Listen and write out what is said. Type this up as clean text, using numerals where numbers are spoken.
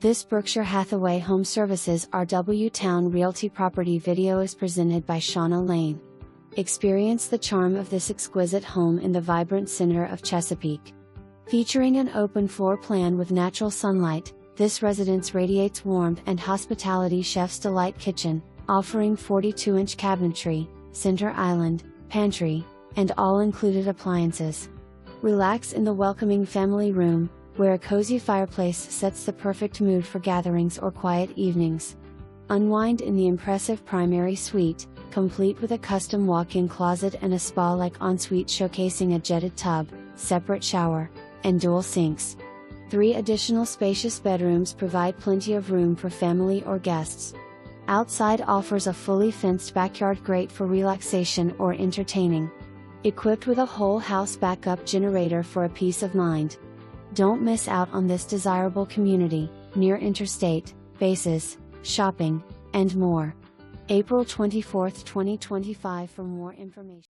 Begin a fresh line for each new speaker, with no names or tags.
This Berkshire Hathaway HomeServices RW Towne Realty property video is presented by Shauna Lane. Experience the charm of this exquisite home in the vibrant center of Chesapeake. Featuring an open floor plan with natural sunlight, this residence radiates warmth and hospitality. Chef's delight kitchen, offering 42-inch cabinetry, center island, pantry, and all-included appliances. Relax in the welcoming family room, where a cozy fireplace sets the perfect mood for gatherings or quiet evenings. Unwind in the impressive primary suite, complete with a custom walk-in closet and a spa-like ensuite showcasing a jetted tub, separate shower, and dual sinks. 3 additional spacious bedrooms provide plenty of room for family or guests. Outside offers a fully fenced backyard, great for relaxation or entertaining. Equipped with a whole house backup generator for a peace of mind. Don't miss out on this desirable community, near interstate, bases, shopping, and more. April 24, 2025. For more information.